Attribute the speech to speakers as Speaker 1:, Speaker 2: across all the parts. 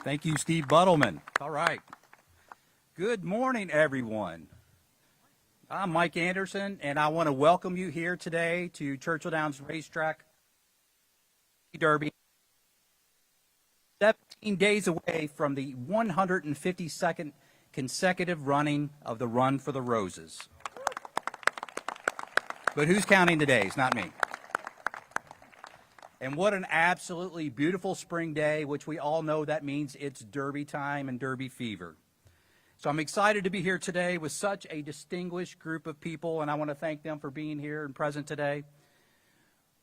Speaker 1: Thank you, Steve Buttleman. All right. Good morning, everyone. I'm Mike Anderson, and I want to welcome you here today to Churchill Downs Racetrack Derby. 17 days away from the 152nd consecutive running of the Run for the Roses. But who's counting the days? Not me. And what an absolutely beautiful spring day, which we all know that means it's Derby time and Derby fever. So I'm excited to be here today with such a distinguished group of people, and I want to thank them for being here and present today.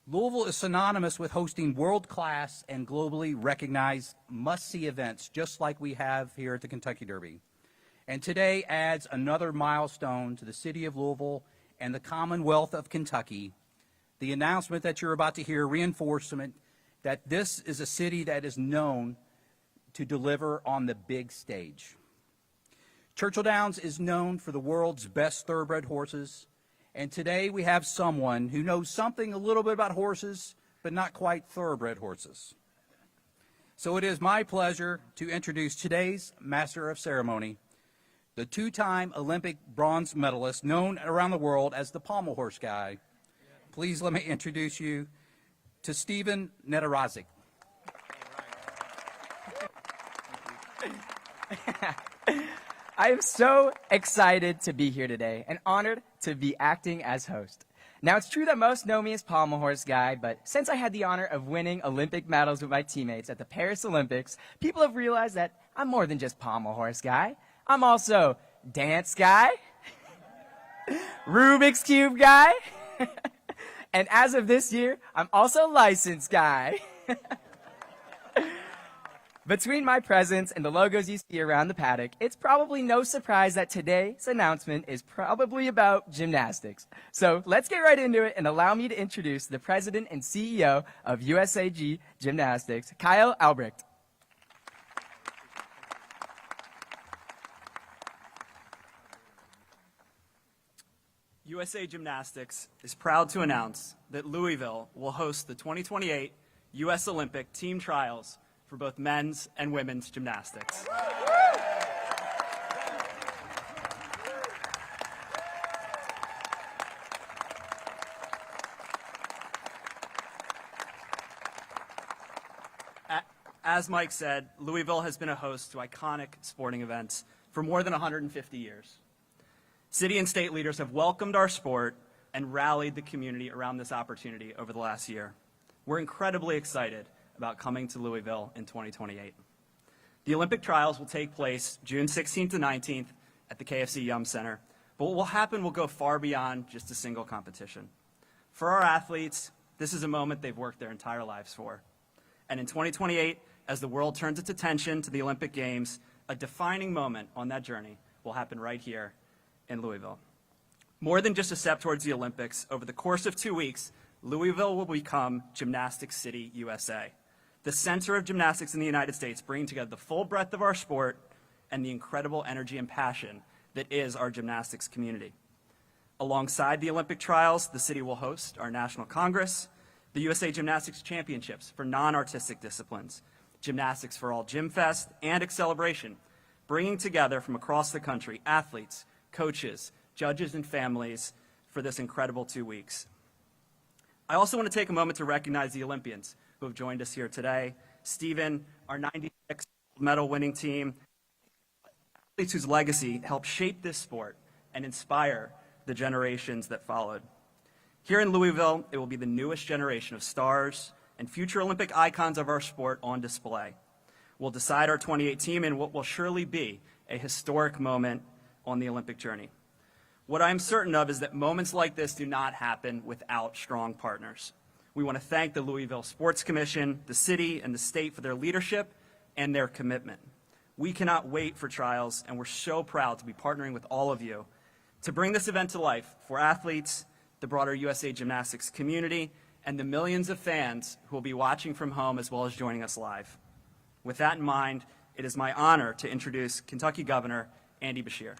Speaker 1: Louisville is synonymous with hosting world-class and globally recognized must-see events, just like we have here at the Kentucky Derby. And today adds another milestone to the city of Louisville and the Commonwealth of Kentucky. The announcement that you're about to hear, reinforcement that this is a city that is known to deliver on the big stage. Churchill Downs is known for the world's best thoroughbred horses, and today we have someone who knows something a little bit about horses, but not quite thoroughbred horses. So it is my pleasure to introduce today's Master of Ceremony, the two-time Olympic bronze medalist known around the world as the pommel horse guy. Please let me introduce you to Stephen Nederazic.
Speaker 2: I am so excited to be here today and honored to be acting as host. Now, it's true that most know me as pommel horse guy, but since I had the honor of winning Olympic medals with my teammates at the Paris Olympics, people have realized that I'm more than just pommel horse guy. I'm also dance guy, Rubik's Cube guy, and as of this year, I'm also licensed guy. Between my presence and the logos you see around the paddock, it's probably no surprise that today's announcement is probably about gymnastics. So let's get right into it and allow me to introduce the president and CEO of USAG Gymnastics, Kyle Albrecht.
Speaker 3: USA Gymnastics is proud to announce that Louisville will host the 2028 U.S. Olympic team trials for both men's and women's gymnastics. As Mike said, Louisville has been a host to iconic sporting events for more than 150 years. City and state leaders have welcomed our sport and rallied the community around this opportunity over the last year. We're incredibly excited about coming to Louisville in 2028. The Olympic trials will take place June 16th to 19th at the KFC Yum Center, but what will happen will go far beyond just a single competition. For our athletes, this is a moment they've worked their entire lives for. And in 2028, as the world turns its attention to the Olympic Games, a defining moment on that journey will happen right here in Louisville. More than just a step towards the Olympics, over the course of 2 weeks, Louisville will become Gymnastics City, USA, the center of gymnastics in the United States, bringing together the full breadth of our sport and the incredible energy and passion that is our gymnastics community. Alongside the Olympic trials, the city will host our National Congress, the USA Gymnastics Championships for non-artistic disciplines, Gymnastics for All Gym Fest, and Accelebration, bringing together from across the country athletes, coaches, judges, and families for this incredible 2 weeks. I also want to take a moment to recognize the Olympians who have joined us here today. Stephen, our 96 medal winning team, athletes whose legacy helped shape this sport and inspire the generations that followed. Here in Louisville, it will be the newest generation of stars and future Olympic icons of our sport on display. We'll decide our 28 team in what will surely be a historic moment on the Olympic journey. What I'm certain of is that moments like this do not happen without strong partners. We want to thank the Louisville Sports Commission, the city, and the state for their leadership and their commitment. We cannot wait for trials, and we're so proud to be partnering with all of you to bring this event to life for athletes, the broader USA Gymnastics community, and the millions of fans who will be watching from home as well as joining us live. With that in mind, it is my honor to introduce Kentucky Governor Andy Beshear.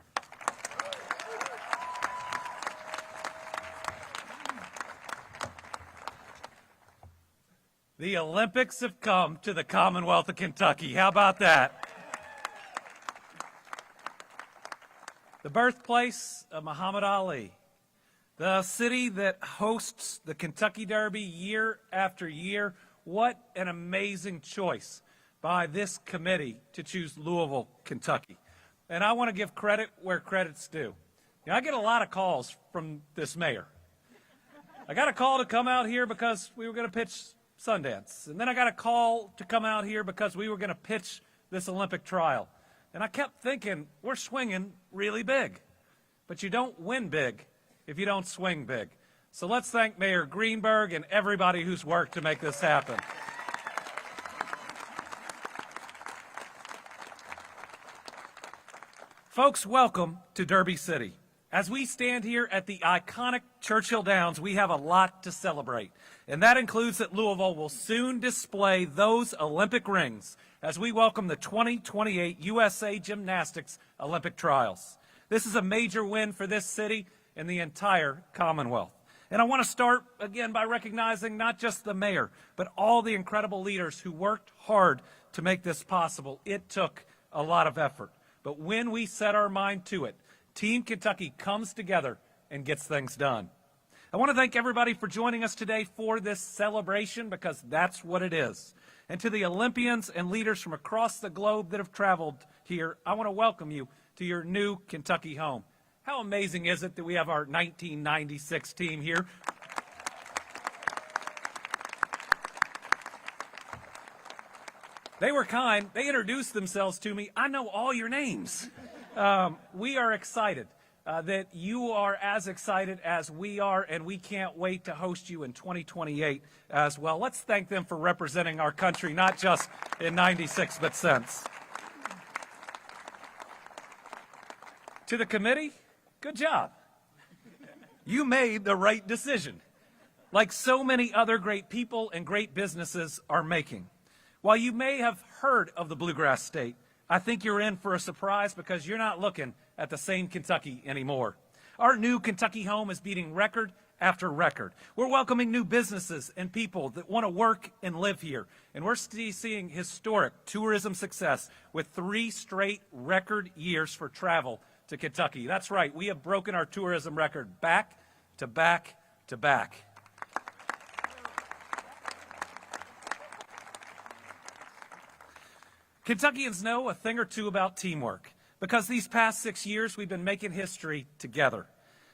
Speaker 4: The Olympics have come to the Commonwealth of Kentucky. How about that? The birthplace of Muhammad Ali, the city that hosts the Kentucky Derby year after year. What an amazing choice by this committee to choose Louisville, Kentucky. And I want to give credit where credit's due. I get a lot of calls from this mayor. I got a call to come out here because we were going to pitch Sundance. And then I got a call to come out here because we were going to pitch this Olympic trial. And I kept thinking, we're swinging really big. But you don't win big if you don't swing big. So let's thank Mayor Greenberg and everybody who's worked to make this happen. Folks, welcome to Derby City. As we stand here at the iconic Churchill Downs, we have a lot to celebrate. And that includes that Louisville will soon display those Olympic rings as we welcome the 2028 USA Gymnastics Olympic Trials. This is a major win for this city and the entire Commonwealth. And I want to start again by recognizing not just the mayor, but all the incredible leaders who worked hard to make this possible. It took a lot of effort. But when we set our mind to it, Team Kentucky comes together and gets things done. I want to thank everybody for joining us today for this celebration, because that's what it is. And to the Olympians and leaders from across the globe that have traveled here, I want to welcome you to your new Kentucky home. How amazing is it that we have our 1996 team here? They were kind. They introduced themselves to me. I know all your names. We are excited that you are as excited as we are, and we can't wait to host you in 2028 as well. Let's thank them for representing our country, not just in 96, but since. To the committee, good job. You made the right decision, like so many other great people and great businesses are making. While you may have heard of the Bluegrass State, I think you're in for a surprise, because you're not looking at the same Kentucky anymore. Our new Kentucky home is beating record after record. We're welcoming new businesses and people that want to work and live here. And we're seeing historic tourism success with 3 straight record years for travel to Kentucky. That's right, we have broken our tourism record back to back to back. Kentuckians know a thing or two about teamwork, because these past 6 years we've been making history together.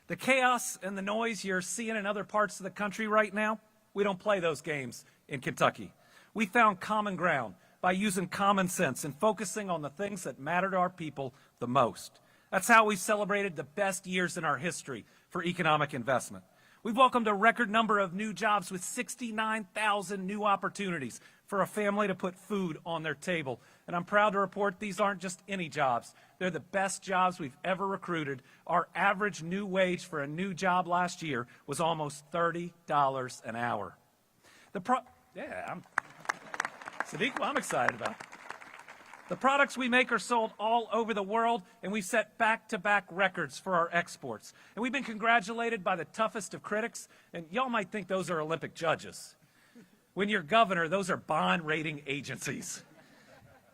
Speaker 4: The chaos and the noise you're seeing in other parts of the country right now, we don't play those games in Kentucky. We found common ground by using common sense and focusing on the things that matter to our people the most. That's how we've celebrated the best years in our history for economic investment. We've welcomed a record number of new jobs with 69,000 new opportunities for a family to put food on their table. And I'm proud to report these aren't just any jobs. They're the best jobs we've ever recruited. Our average new wage for a new job last year was almost $30 an hour. Sadiq, I'm excited about it. The products we make are sold all over the world, and we set back-to-back records for our exports. And we've been congratulated by the toughest of critics, and y'all might think those are Olympic judges. When you're governor, those are bond rating agencies.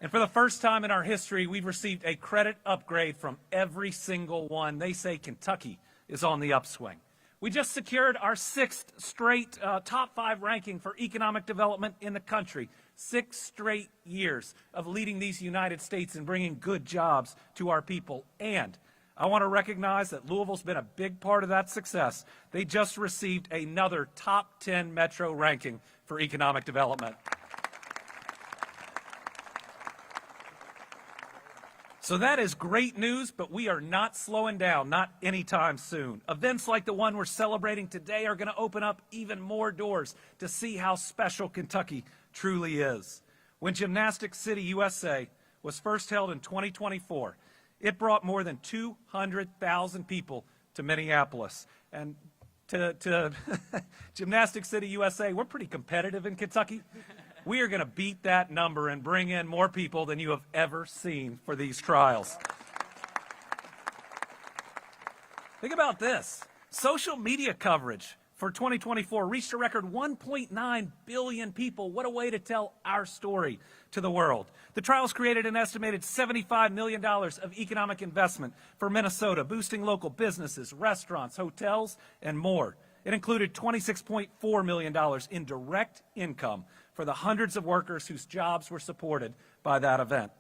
Speaker 4: And for the first time in our history, we've received a credit upgrade from every single one. They say Kentucky is on the upswing. We just secured our 6th straight top 5 ranking for economic development in the country. 6 straight years of leading these United States and bringing good jobs to our people. And I want to recognize that Louisville's been a big part of that success. They just received another top 10 metro ranking for economic development. So that is great news, but we are not slowing down, not anytime soon. Events like the one we're celebrating today are going to open up even more doors to see how special Kentucky truly is. When Gymnastics City, USA was first held in 2024, it brought more than 200,000 people to Minneapolis. And to Gymnastics City, USA, we're pretty competitive in Kentucky. We are going to beat that number and bring in more people than you have ever seen for these trials. Think about this. Social media coverage for 2024 reached a record 1.9 billion people. What a way to tell our story to the world. The trials created an estimated $75 million of economic investment for Minnesota, boosting local businesses, restaurants, hotels, and more. It included $26.4 million in direct income for the hundreds of workers whose jobs were supported by that event.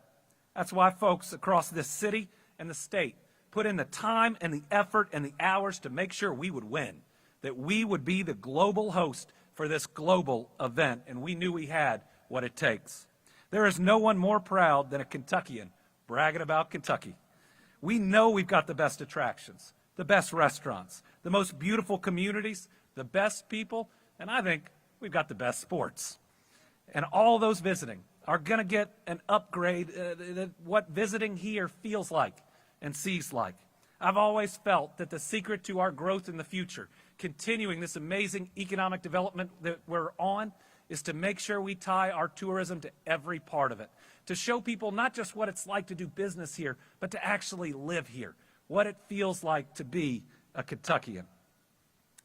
Speaker 4: That's why folks across this city and the state put in the time and the effort and the hours to make sure we would win, that we would be the global host for this global event, and we knew we had what it takes. There is no one more proud than a Kentuckian bragging about Kentucky. We know we've got the best attractions, the best restaurants, the most beautiful communities, the best people, and I think we've got the best sports. And all those visiting are going to get an upgrade, what visiting here feels like and sees like. I've always felt that the secret to our growth in the future, continuing this amazing economic development that we're on, is to make sure we tie our tourism to every part of it, to show people not just what it's like to do business here, but to actually live here, what it feels like to be a Kentuckian.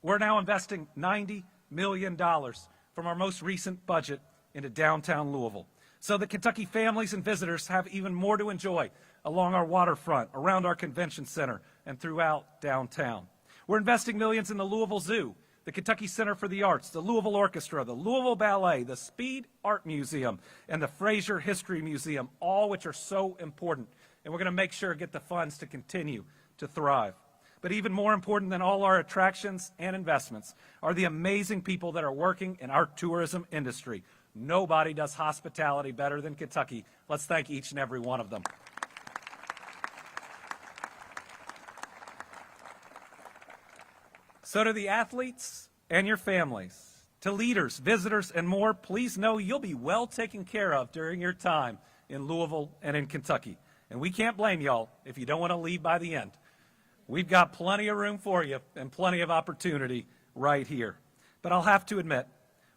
Speaker 4: We're now investing $90 million from our most recent budget into downtown Louisville, so that Kentucky families and visitors have even more to enjoy along our waterfront, around our convention center, and throughout downtown. We're investing millions in the Louisville Zoo, the Kentucky Center for the Arts, the Louisville Orchestra, the Louisville Ballet, the Speed Art Museum, and the Fraser History Museum, all which are so important. And we're going to make sure to get the funds to continue to thrive. But even more important than all our attractions and investments are the amazing people that are working in our tourism industry. Nobody does hospitality better than Kentucky. Let's thank each and every one of them. So to the athletes and your families, to leaders, visitors, and more, please know you'll be well taken care of during your time in Louisville and in Kentucky. And we can't blame y'all if you don't want to leave by the end. We've got plenty of room for you and plenty of opportunity right here. But I'll have to admit,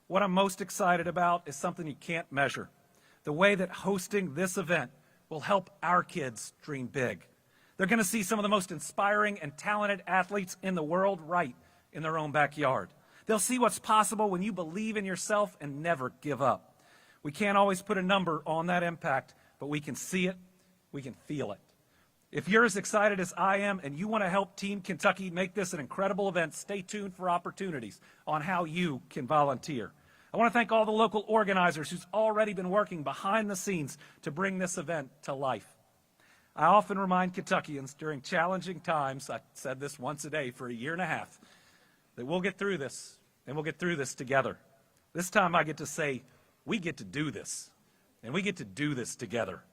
Speaker 4: what I'm most excited about is something you can't measure. The way that hosting this event will help our kids dream big. They're going to see some of the most inspiring and talented athletes in the world right in their own backyard. They'll see what's possible when you believe in yourself and never give up. We can't always put a number on that impact, but we can see it, we can feel it. If you're as excited as I am and you want to help Team Kentucky make this an incredible event, stay tuned for opportunities on how you can volunteer. I want to thank all the local organizers who's already been working behind the scenes to bring this event to life. I often remind Kentuckians during challenging times, I said this once a day for a year and a half, that we'll get through this, and we'll get through this together. This time I get to say, we get to do this, and we get to do this together.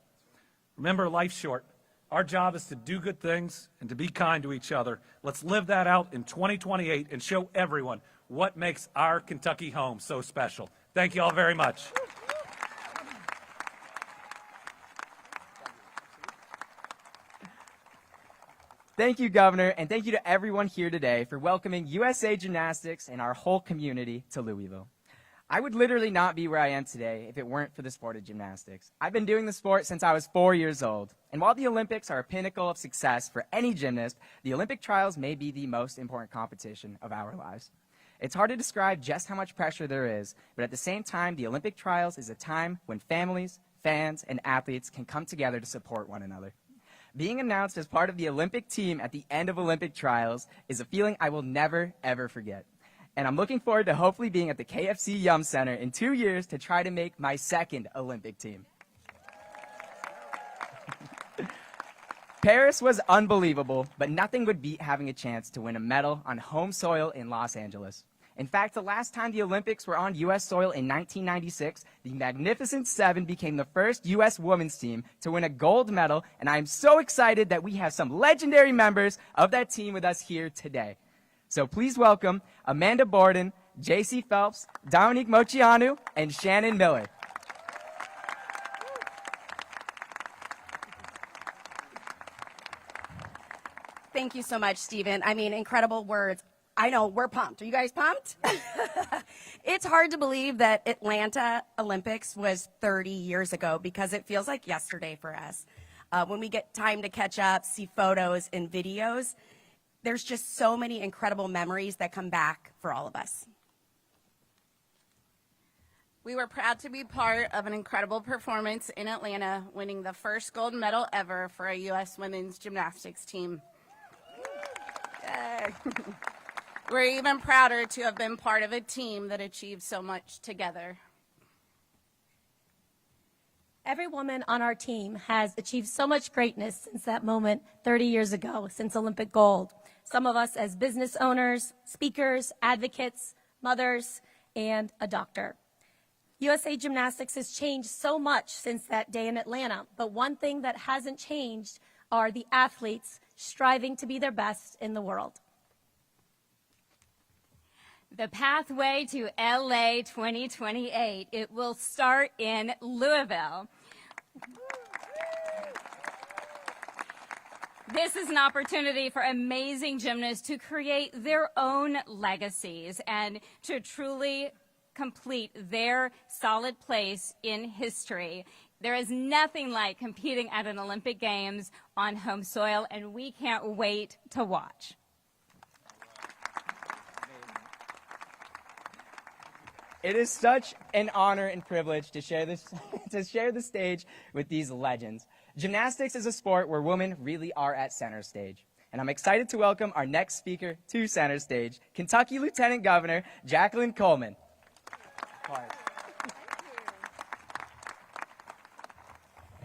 Speaker 4: Remember, life's short. Our job is to do good things and to be kind to each other. Let's live that out in 2028 and show everyone what makes our Kentucky home so special. Thank you all very much.
Speaker 2: Thank you, Governor, and thank you to everyone here today for welcoming USA Gymnastics and our whole community to Louisville. I would literally not be where I am today if it weren't for the sport of gymnastics. I've been doing the sport since I was 4 years old, and while the Olympics are a pinnacle of success for any gymnast, the Olympic trials may be the most important competition of our lives. It's hard to describe just how much pressure there is, but at the same time, the Olympic trials is a time when families, fans, and athletes can come together to support one another. Being announced as part of the Olympic team at the end of Olympic trials is a feeling I will never, ever forget. And I'm looking forward to hopefully being at the KFC Yum Center in 2 years to try to make my second Olympic team. Paris was unbelievable, but nothing would beat having a chance to win a medal on home soil in Los Angeles. In fact, the last time the Olympics were on U.S. soil in 1996, the Magnificent Seven became the first U.S. women's team to win a gold medal, and I am so excited that we have some legendary members of that team with us here today. So please welcome Amanda Borden, J.C. Phelps, Dominique Moceanu, and Shannon Miller.
Speaker 5: Thank you so much, Stephen. I mean, incredible words. I know, we're pumped. Are you guys pumped? It's hard to believe that Atlanta Olympics was 30 years ago because it feels like yesterday for us. When we get time to catch up, see photos and videos, there's just so many incredible memories that come back for all of us.
Speaker 6: We were proud to be part of an incredible performance in Atlanta, winning the first gold medal ever for a U.S. women's gymnastics team. Yay. We're even prouder to have been part of a team that achieved so much together.
Speaker 7: Every woman on our team has achieved so much greatness since that moment 30 years ago, since Olympic gold. Some of us as business owners, speakers, advocates, mothers, and a doctor. USA Gymnastics has changed so much since that day in Atlanta, but one thing that hasn't changed are the athletes striving to be their best in the world.
Speaker 8: The pathway to LA 2028, it will start in Louisville. This is an opportunity for amazing gymnasts to create their own legacies and to truly complete their solid place in history. There is nothing like competing at an Olympic Games on home soil, and we can't wait to watch.
Speaker 2: It is such an honor and privilege to share the stage with these legends. Gymnastics is a sport where women really are at center stage. And I'm excited to welcome our next speaker to center stage, Kentucky Lieutenant Governor Jacqueline Coleman.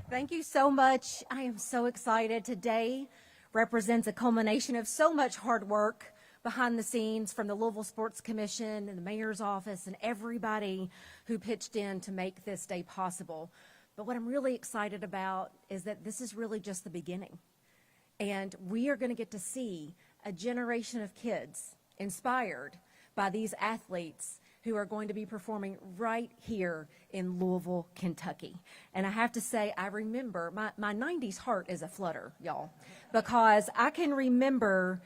Speaker 9: Thank you so much. I am so excited. Today represents a culmination of so much hard work behind the scenes from the Louisville Sports Commission and the mayor's office and everybody who pitched in to make this day possible. But what I'm really excited about is that this is really just the beginning. And we are going to get to see a generation of kids inspired by these athletes who are going to be performing right here in Louisville, Kentucky. And I have to say, I remember, my 90s heart is a flutter, y'all, because I can remember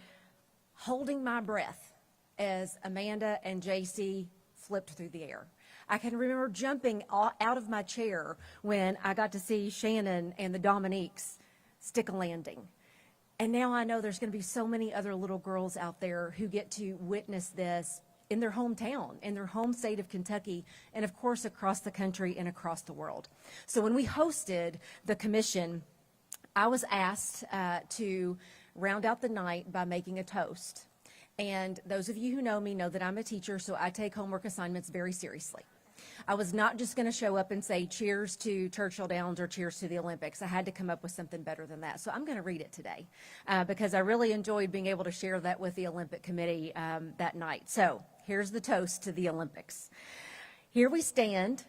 Speaker 9: holding my breath as Amanda and JC flipped through the air. I can remember jumping out of my chair when I got to see Shannon and the Dominiques stick a landing. And now I know there's going to be so many other little girls out there who get to witness this in their hometown, in their home state of Kentucky, and of course across the country and across the world. So when we hosted the commission, I was asked to round out the night by making a toast. And those of you who know me know that I'm a teacher, so I take homework assignments very seriously. I was not just going to show up and say cheers to Churchill Downs or cheers to the Olympics. I had to come up with something better than that. So I'm going to read it today because I really enjoyed being able to share that with the Olympic Committee that night. So here's the toast to the Olympics. Here we stand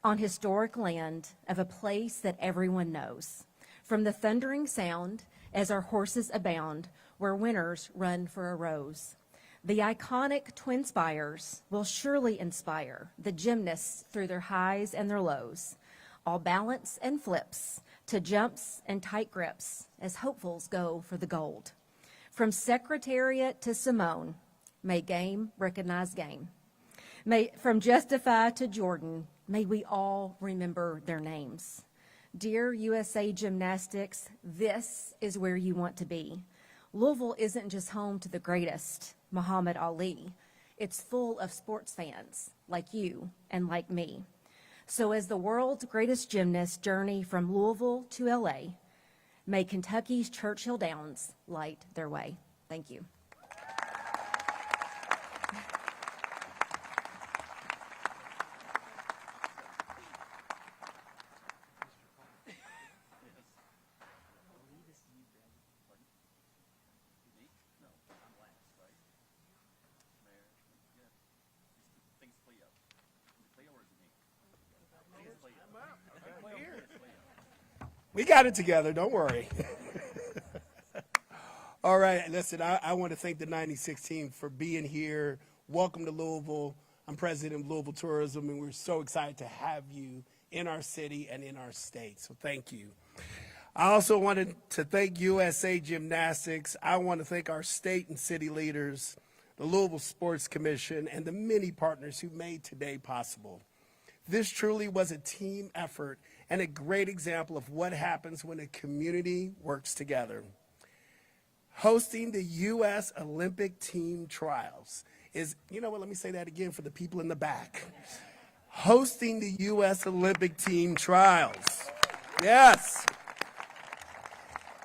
Speaker 9: on historic land of a place that everyone knows. From the thundering sound as our horses abound, where winners run for a rose. The iconic twin spires will surely inspire the gymnasts through their highs and their lows, all balance and flips to jumps and tight grips as hopefuls go for the gold. From Secretariat to Simone, may game recognize game. From Justify to Jordan, may we all remember their names. Dear USA Gymnastics, this is where you want to be. Louisville isn't just home to the greatest, Muhammad Ali. It's full of sports fans like you and like me. So as the world's greatest gymnasts journey from Louisville to LA, may Kentucky's Churchill Downs light their way. Thank you.
Speaker 10: We got it together, don't worry. All right, listen, I want to thank the 96 team for being here. Welcome to Louisville. I'm president of Louisville Tourism, and we're so excited to have you in our city and in our state, so thank you. I also wanted to thank USA Gymnastics. I want to thank our state and city leaders, the Louisville Sports Commission, and the many partners who made today possible. This truly was a team effort and a great example of what happens when a community works together. Hosting the U.S. Olympic team trials is, you know what, let me say that again for the people in the back. Hosting the U.S. Olympic team trials. Yes.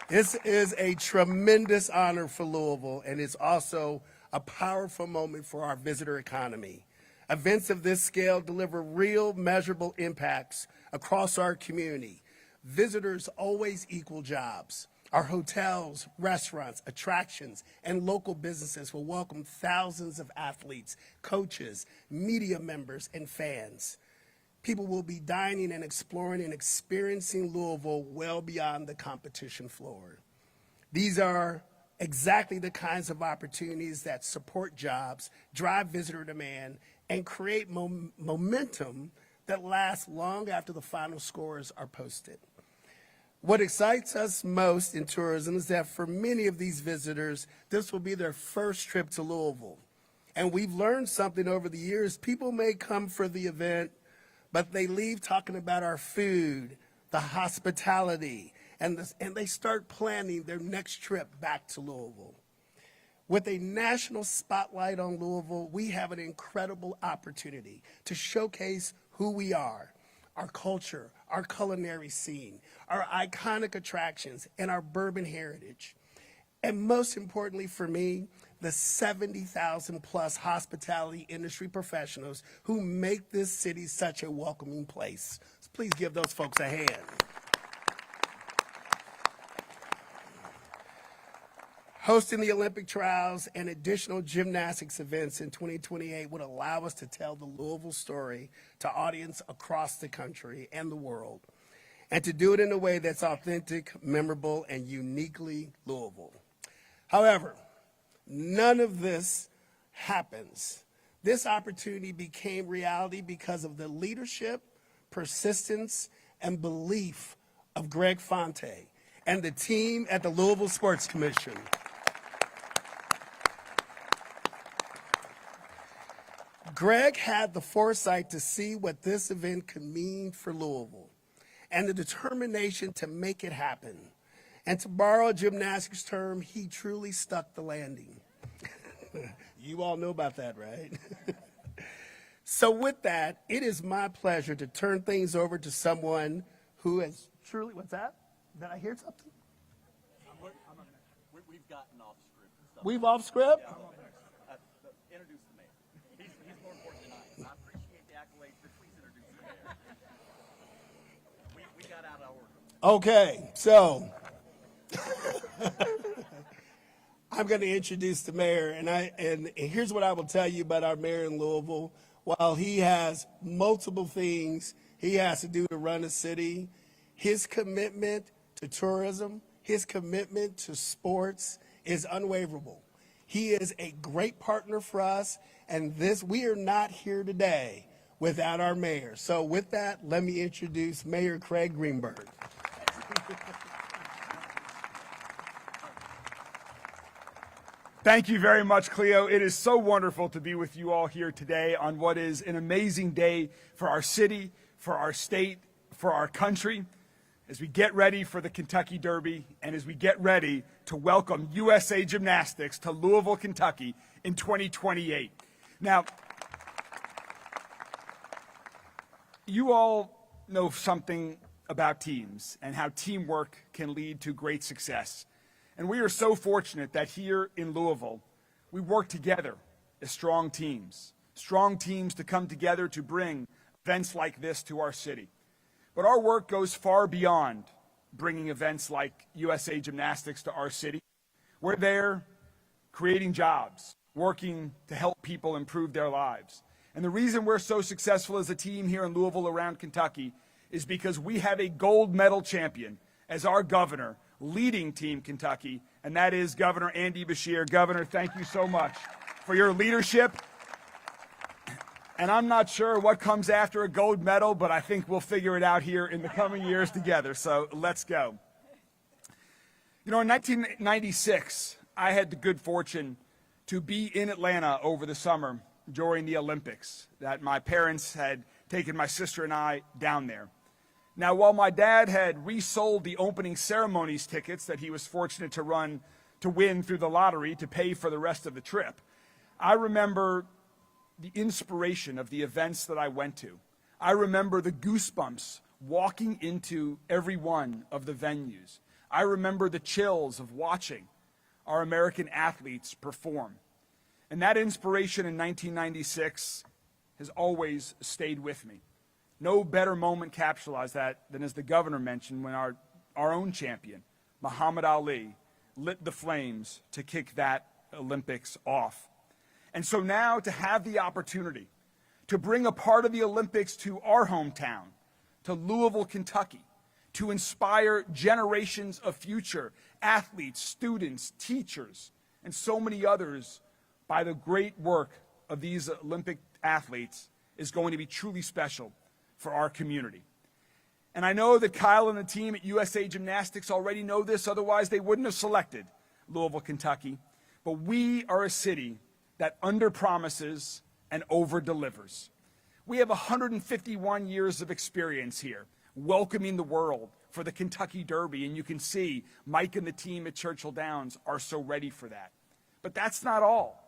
Speaker 10: This is a tremendous honor for Louisville, and it's also a powerful moment for our visitor economy. Events of this scale deliver real, measurable impacts across our community. Visitors always equal jobs. Our hotels, restaurants, attractions, and local businesses will welcome thousands of athletes, coaches, media members, and fans. People will be dining and exploring and experiencing Louisville well beyond the competition floor. These are exactly the kinds of opportunities that support jobs, drive visitor demand, and create momentum that lasts long after the final scores are posted. What excites us most in tourism is that for many of these visitors, this will be their first trip to Louisville. And we've learned something over the years. People may come for the event, but they leave talking about our food, the hospitality, and they start planning their next trip back to Louisville. With a national spotlight on Louisville, we have an incredible opportunity to showcase who we are, our culture, our culinary scene, our iconic attractions, and our bourbon heritage. And most importantly for me, the 70,000 plus hospitality industry professionals who make this city such a welcoming place. So please give those folks a hand. Hosting the Olympic trials and additional gymnastics events in 2028 would allow us to tell the Louisville story to audience across the country and the world, and to do it in a way that's authentic, memorable, and uniquely Louisville. However, none of this happens. This opportunity became reality because of the leadership, persistence, and belief of Greg Fonte and the team at the Louisville Sports Commission. Greg had the foresight to see what this event could mean for Louisville and the determination to make it happen. And to borrow a gymnastics term, he truly stuck the landing. You all know about that, right? So with that, it is my pleasure to turn things over to someone who has truly, what's that? Did I hear something?
Speaker 11: We've gotten off script.
Speaker 10: We've off script?
Speaker 11: Yeah. Introduce the mayor. He's more important than I am. I appreciate the accolades, but please introduce the mayor. We got out of order.
Speaker 10: Okay, so I'm going to introduce the mayor, and here's what I will tell you about our mayor in Louisville. While he has multiple things he has to do to run a city, his commitment to tourism, his commitment to sports is unwaverable. He is a great partner for us, and we are not here today without our mayor. So with that, let me introduce Mayor Craig Greenberg.
Speaker 12: Thank you very much, Cleo. It is so wonderful to be with you all here today on what is an amazing day for our city, for our state, for our country, as we get ready for the Kentucky Derby and as we get ready to welcome USA Gymnastics to Louisville, Kentucky in 2028. Now, you all know something about teams and how teamwork can lead to great success. And we are so fortunate that here in Louisville, we work together as strong teams to come together to bring events like this to our city. But our work goes far beyond bringing events like USA Gymnastics to our city. We're there creating jobs, working to help people improve their lives. And the reason we're so successful as a team here in Louisville around Kentucky is because we have a gold medal champion as our governor, leading Team Kentucky, and that is Governor Andy Beshear. Governor, thank you so much for your leadership. And I'm not sure what comes after a gold medal, but I think we'll figure it out here in the coming years together. So let's go. You know, in 1996, I had the good fortune to be in Atlanta over the summer during the Olympics, that my parents had taken my sister and I down there. Now, while my dad had resold the opening ceremonies tickets that he was fortunate to run to win through the lottery to pay for the rest of the trip. I remember the inspiration of the events that I went to. I remember the goosebumps walking into every one of the venues. I remember the chills of watching our American athletes perform. And that inspiration in 1996 has always stayed with me. No better moment capitalized that than, as the governor mentioned, when our own champion, Muhammad Ali, lit the flames to kick that Olympics off. And so now to have the opportunity to bring a part of the Olympics to our hometown, to Louisville, Kentucky, to inspire generations of future athletes, students, teachers, and so many others by the great work of these Olympic athletes is going to be truly special for our community. And I know that Kyle and the team at USA Gymnastics already know this, otherwise they wouldn't have selected Louisville, Kentucky. But we are a city that underpromises and over-delivers. We have 151 years of experience here, welcoming the world for the Kentucky Derby, and you can see Mike and the team at Churchill Downs are so ready for that. But that's not all.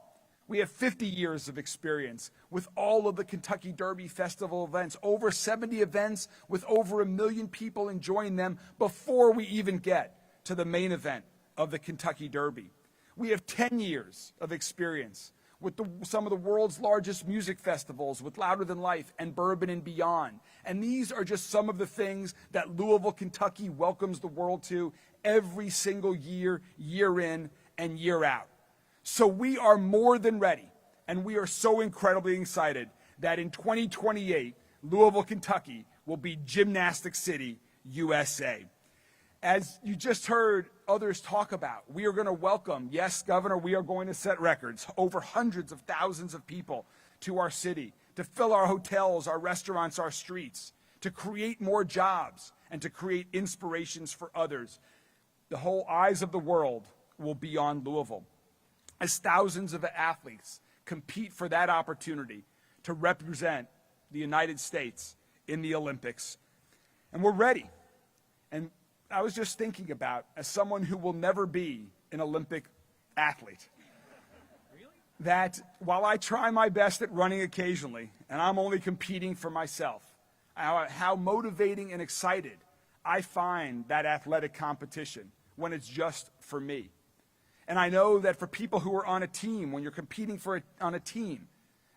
Speaker 12: We have 50 years of experience with all of the Kentucky Derby Festival events, over 70 events with over 1 million people enjoying them before we even get to the main event of the Kentucky Derby. We have 10 years of experience with some of the world's largest music festivals, with Louder Than Life and Bourbon and Beyond. And these are just some of the things that Louisville, Kentucky welcomes the world to every single year, year in and year out. So we are more than ready, and we are so incredibly excited that in 2028, Louisville, Kentucky will be Gymnastic City, USA. As you just heard others talk about, we are going to welcome, yes, Governor, we are going to set records, over hundreds of thousands of people to our city, to fill our hotels, our restaurants, our streets, to create more jobs, and to create inspirations for others. The whole eyes of the world will be on Louisville, as thousands of athletes compete for that opportunity to represent the United States in the Olympics. And we're ready. And I was just thinking about, as someone who will never be an Olympic athlete, that while I try my best at running occasionally, and I'm only competing for myself, how motivating and excited I find that athletic competition when it's just for me. And I know that for people who are on a team, when you're competing on a team,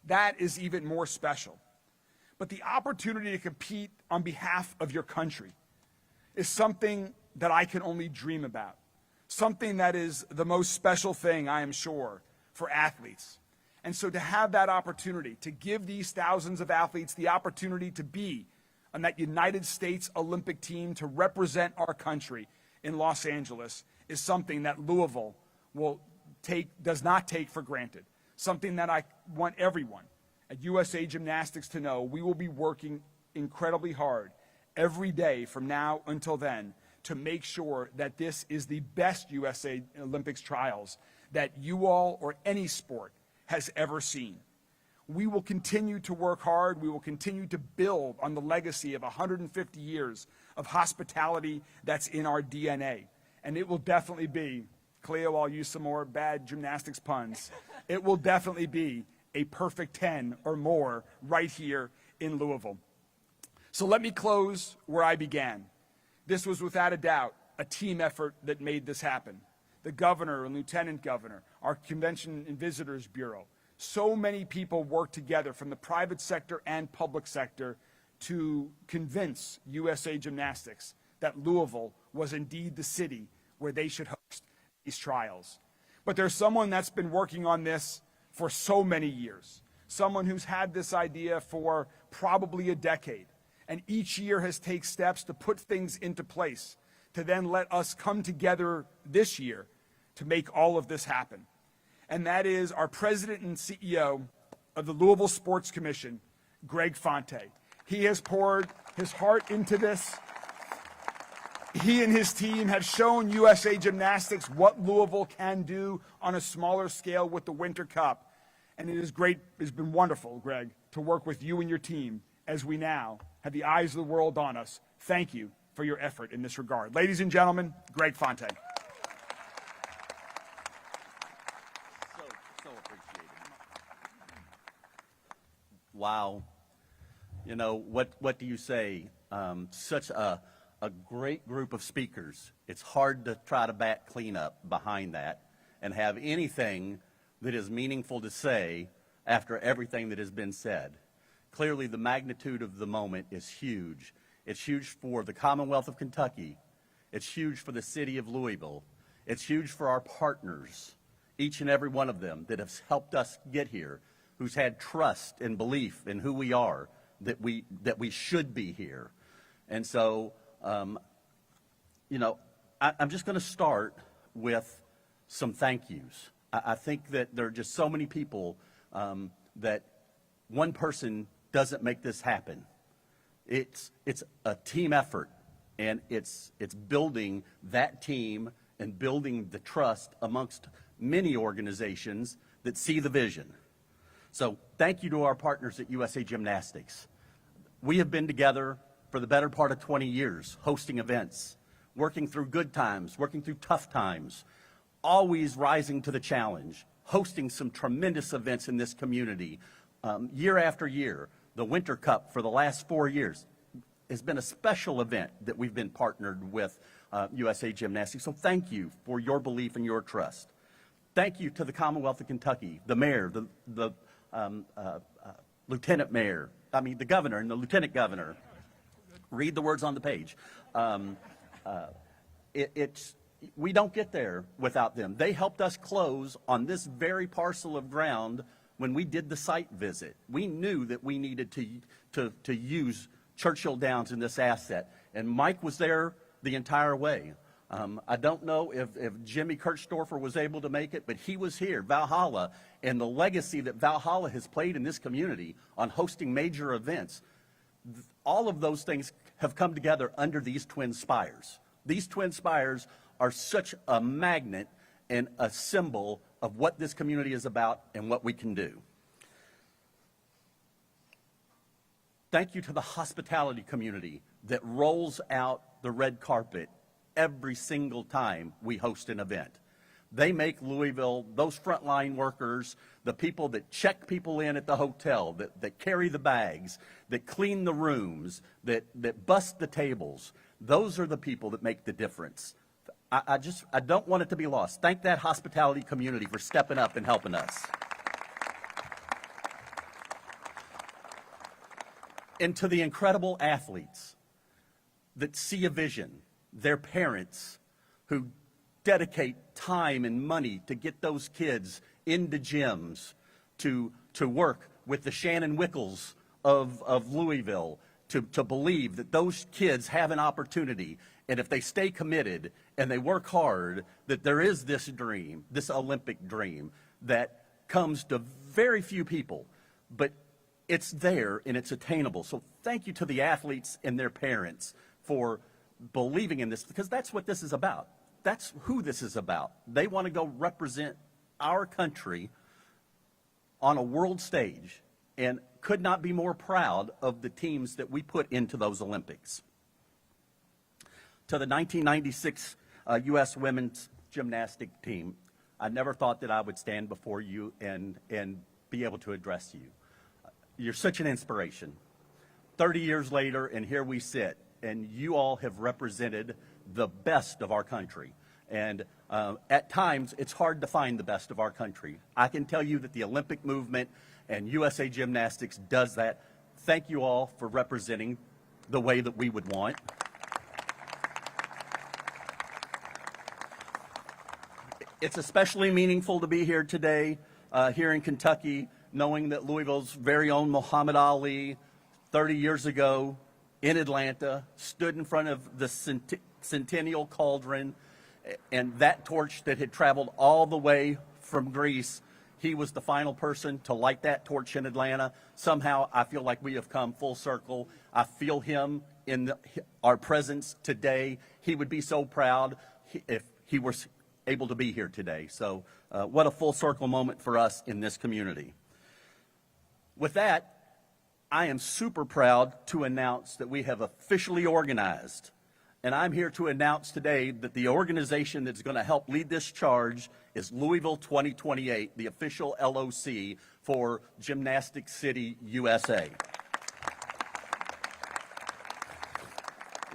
Speaker 12: that is even more special. But the opportunity to compete on behalf of your country is something that I can only dream about, something that is the most special thing, I am sure, for athletes. And so to have that opportunity, to give these thousands of athletes the opportunity to be on that United States Olympic team, to represent our country in Los Angeles, is something that Louisville does not take for granted, something that I want everyone at USA Gymnastics to know. We will be working incredibly hard every day from now until then to make sure that this is the best USA Olympics trials that you all or any sport has ever seen. We will continue to work hard. We will continue to build on the legacy of 150 years of hospitality that's in our DNA. And it will definitely be, Cleo, I'll use some more bad gymnastics puns. It will definitely be a perfect 10 or more right here in Louisville. So let me close where I began. This was without a doubt a team effort that made this happen. The governor and lieutenant governor, our Convention and Visitors Bureau, so many people worked together from the private sector and public sector to convince USA Gymnastics that Louisville was indeed the city where they should host these trials. But there's someone that's been working on this for so many years, someone who's had this idea for probably a decade, and each year has taken steps to put things into place to then let us come together this year to make all of this happen. And that is our president and CEO of the Louisville Sports Commission, Greg Fonte. He has poured his heart into this. He and his team have shown USA Gymnastics what Louisville can do on a smaller scale with the Winter Cup. And it is great, it's been wonderful, Greg, to work with you and your team as we now have the eyes of the world on us. Thank you for your effort in this regard. Ladies and gentlemen, Greg Fonte.
Speaker 11: Wow. You know, what do you say? Such a great group of speakers. It's hard to try to bat cleanup behind that and have anything that is meaningful to say after everything that has been said. Clearly, the magnitude of the moment is huge. It's huge for the Commonwealth of Kentucky. It's huge for the city of Louisville. It's huge for our partners, each and every one of them that has helped us get here, who's had trust and belief in who we are, that we should be here. And so, you know, I'm just going to start with some thank yous. I think that there are just so many people that one person doesn't make this happen. It's a team effort, and it's building that team and building the trust amongst many organizations that see the vision. So thank you to our partners at USA Gymnastics. We have been together for the better part of 20 years, hosting events, working through good times, working through tough times, always rising to the challenge, hosting some tremendous events in this community year after year. The Winter Cup for the last 4 years has been a special event that we've been partnered with USA Gymnastics. So thank you for your belief and your trust. Thank you to the Commonwealth of Kentucky, the mayor, the lieutenant mayor, the governor and the lieutenant governor. Read the words on the page. We don't get there without them. They helped us close on this very parcel of ground when we did the site visit. We knew that we needed to use Churchill Downs in this asset, and Mike was there the entire way. I don't know if Jimmy Kirchdorfer was able to make it, but he was here. Valhalla, and the legacy that Valhalla has played in this community on hosting major events, all of those things have come together under these twin spires. These twin spires are such a magnet and a symbol of what this community is about and what we can do. Thank you to the hospitality community that rolls out the red carpet every single time we host an event. They make Louisville, those frontline workers, the people that check people in at the hotel, that carry the bags, that clean the rooms, that bust the tables, those are the people that make the difference. I don't want it to be lost. Thank that hospitality community for stepping up and helping us. And to the incredible athletes that see a vision, their parents who dedicate time and money to get those kids into gyms, to work with the Shannon Wickles of Louisville, to believe that those kids have an opportunity, and if they stay committed and they work hard, that there is this dream, this Olympic dream, that comes to very few people, but it's there and it's attainable. So thank you to the athletes and their parents for believing in this, because that's what this is about. That's who this is about. They want to go represent our country on a world stage, and could not be more proud of the teams that we put into those Olympics. To the 1996 U.S. women's gymnastic team, I never thought that I would stand before you and be able to address you. You're such an inspiration. 30 years later, and here we sit, and you all have represented the best of our country. And at times, it's hard to find the best of our country. I can tell you that the Olympic movement and USA Gymnastics does that. Thank you all for representing the way that we would want. It's especially meaningful to be here today, here in Kentucky, knowing that Louisville's very own Muhammad Ali, 30 years ago in Atlanta, stood in front of the Centennial Cauldron, and that torch that had traveled all the way from Greece, he was the final person to light that torch in Atlanta. Somehow, I feel like we have come full circle. I feel him in our presence today. He would be so proud if he were able to be here today. So what a full circle moment for us in this community. With that, I am super proud to announce that we have officially organized And I'm here to announce today that the organization that's going to help lead this charge is Louisville 2028, the official LOC for Gymnastics City, USA.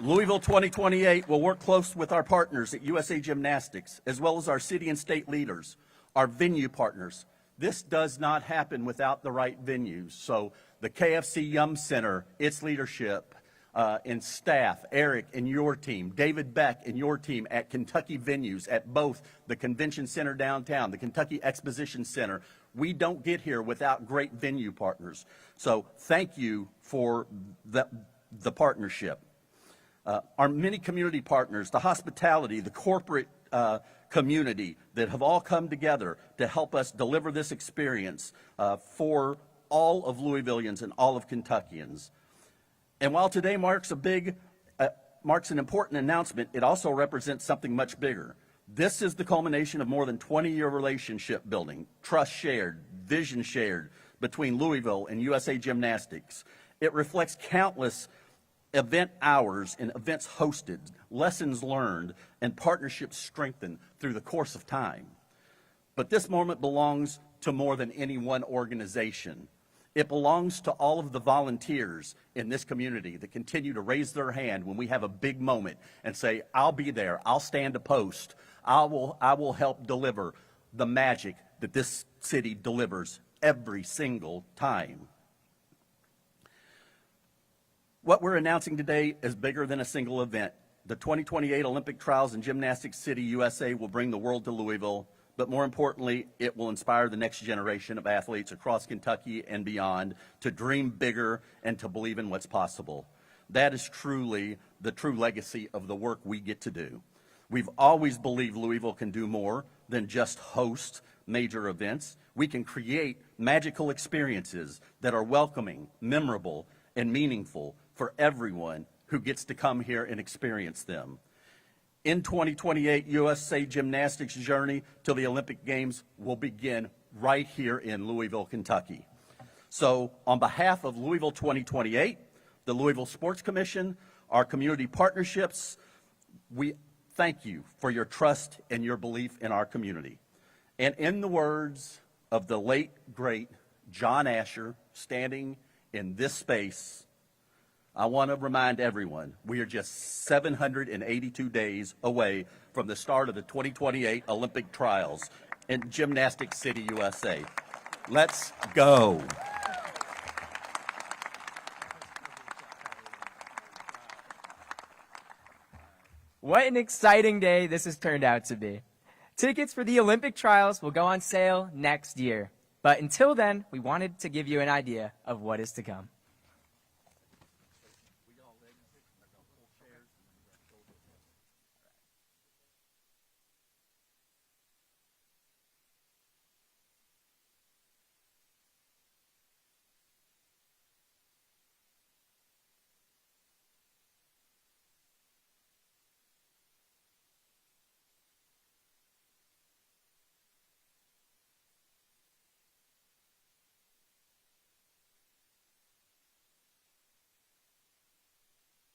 Speaker 11: Louisville 2028 will work close with our partners at USA Gymnastics, as well as our city and state leaders, our venue partners. This does not happen without the right venues. So the KFC Yum Center, its leadership, and staff, Eric and your team, David Beck and your team at Kentucky venues at both the Convention Center downtown, the Kentucky Exposition Center. We don't get here without great venue partners. So thank you for the partnership. Our many community partners, the hospitality, the corporate community that have all come together to help us deliver this experience for all of Louisvillians and all of Kentuckians. And while today marks an important announcement, it also represents something much bigger. This is the culmination of more than 20-year relationship building, trust shared, vision shared between Louisville and USA Gymnastics. It reflects countless event hours and events hosted, lessons learned, and partnerships strengthened through the course of time. But this moment belongs to more than any one organization. It belongs to all of the volunteers in this community that continue to raise their hand when we have a big moment and say, I'll be there, I'll stand a post, I will help deliver the magic that this city delivers every single time. What we're announcing today is bigger than a single event. The 2028 Olympic Trials in Gymnastics City, USA will bring the world to Louisville, but more importantly, it will inspire the next generation of athletes across Kentucky and beyond to dream bigger and to believe in what's possible. That is truly the true legacy of the work we get to do. We've always believed Louisville can do more than just host major events. We can create magical experiences that are welcoming, memorable, and meaningful for everyone who gets to come here and experience them. In 2028, USA Gymnastics' journey to the Olympic Games will begin right here in Louisville, Kentucky. So on behalf of Louisville 2028, the Louisville Sports Commission, our community partnerships, we thank you for your trust and your belief in our community. And in the words of the late, great John Asher, standing in this space, I want to remind everyone, we are just 782 days away from the start of the 2028 Olympic Trials in Gymnastics City, USA. Let's go.
Speaker 2: What an exciting day this has turned out to be. Tickets for the Olympic Trials will go on sale next year. But until then, we wanted to give you an idea of what is to come.